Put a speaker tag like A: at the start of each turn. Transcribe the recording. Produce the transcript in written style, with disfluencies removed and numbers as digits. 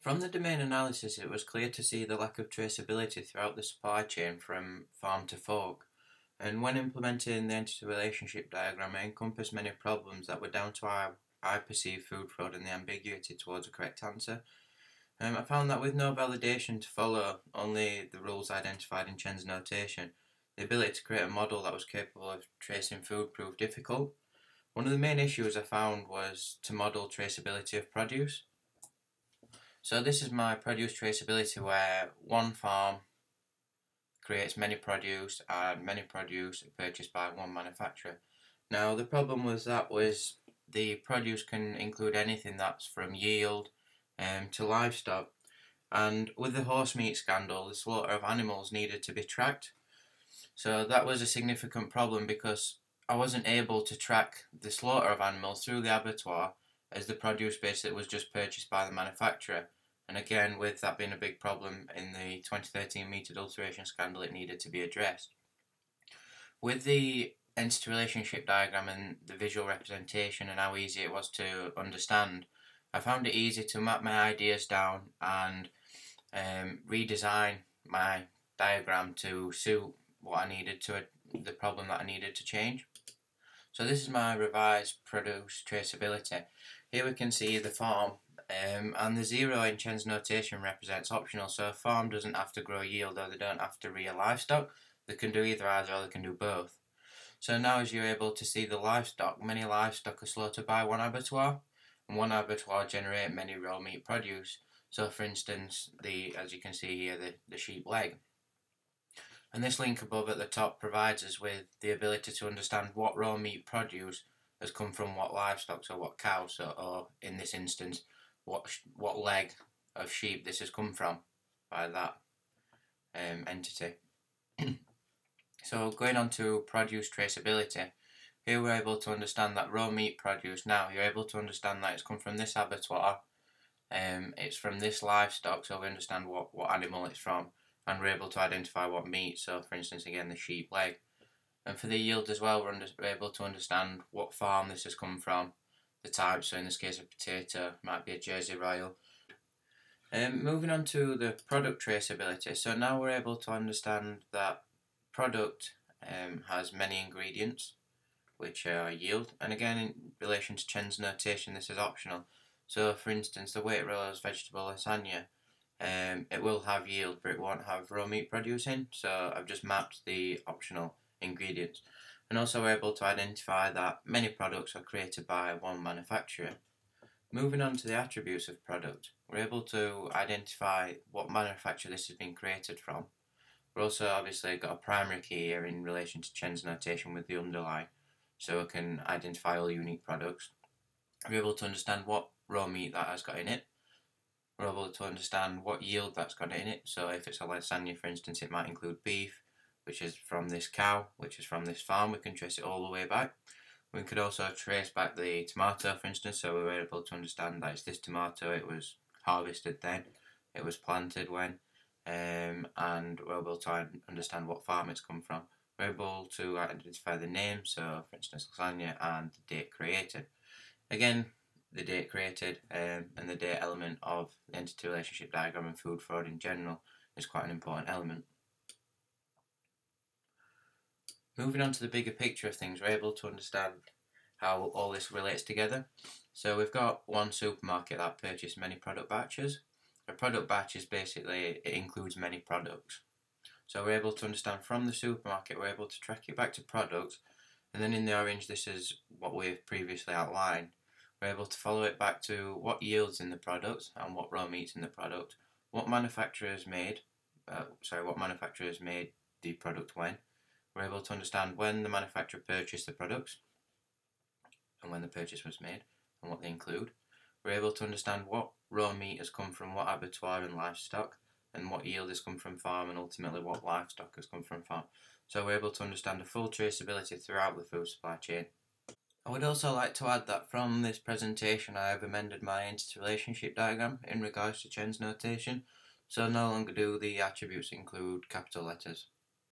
A: From the domain analysis, it was clear to see the lack of traceability throughout the supply chain from farm to fork. And when implementing the entity relationship diagram, it encompassed many problems that were down to how I perceive food fraud and the ambiguity towards a correct answer. I found that with no validation to follow, only the rules identified in Chen's notation, the ability to create a model that was capable of tracing food proved difficult. One of the main issues I found was to model traceability of produce. So this is my produce traceability where one farm creates many produce and many produce are purchased by one manufacturer. Now the problem was the produce can include anything that's from yield to livestock, and with the horse meat scandal the slaughter of animals needed to be tracked. So that was a significant problem because I wasn't able to track the slaughter of animals through the abattoir as the produce basically was just purchased by the manufacturer. And again, with that being a big problem in the 2013 meat adulteration scandal, it needed to be addressed. With the entity relationship diagram and the visual representation and how easy it was to understand, I found it easy to map my ideas down and redesign my diagram to suit what I needed to the problem that I needed to change. So this is my revised produce traceability. Here we can see the farm, and the zero in Chen's notation represents optional, so a farm doesn't have to grow yield or they don't have to rear livestock. They can do either or they can do both. So now as you're able to see the livestock, many livestock are slaughtered by one abattoir, and one abattoir generate many raw meat produce. So for instance, as you can see here, the sheep leg. And this link above at the top provides us with the ability to understand what raw meat produce has come from what livestock, so what cow, or in this instance, what leg of sheep this has come from by that entity. So going on to produce traceability, here we're able to understand that raw meat produce, now you're able to understand that it's come from this abattoir, it's from this livestock, so we understand what animal it's from, and we're able to identify what meat, so for instance again the sheep leg. And for the yield as well, we're able to understand what farm this has come from, the type, so in this case a potato, might be a Jersey Royal. Moving on to the product traceability, so now we're able to understand that product has many ingredients which are yield, and again in relation to Chen's notation this is optional. So for instance the Waitrose vegetable lasagna, it will have yield but it won't have raw meat produce in, so I've just mapped the optional ingredients. And also we're able to identify that many products are created by one manufacturer. Moving on to the attributes of product, we're able to identify what manufacturer this has been created from. We're also obviously got a primary key here in relation to Chen's notation with the underline, so we can identify all unique products. We're able to understand what raw meat that has got in it. We're able to understand what yield that's got in it, so if it's a lasagna for instance it might include beef, which is from this cow, which is from this farm. We can trace it all the way back. We could also trace back the tomato for instance, so we were able to understand that it's this tomato, it was harvested then, it was planted when, and we're able to understand what farm it's come from. We're able to identify the name, so for instance lasagna, and the date created. Again, the date created and the date element of the entity relationship diagram and food fraud in general is quite an important element. Moving on to the bigger picture of things, we're able to understand how all this relates together. So we've got one supermarket that purchased many product batches. A product batch is basically, it includes many products. So we're able to understand from the supermarket, we're able to track it back to products, and then in the orange this is what we've previously outlined. We're able to follow it back to what yields in the product and what raw meat's in the product, what manufacturers made the product when. We're able to understand when the manufacturer purchased the products and when the purchase was made and what they include. We're able to understand what raw meat has come from what abattoir and livestock, and what yield has come from farm, and ultimately what livestock has come from farm. So we're able to understand a full traceability throughout the food supply chain. I would also like to add that from this presentation I have amended my entity relationship diagram in regards to Chen's notation, so no longer do the attributes include capital letters.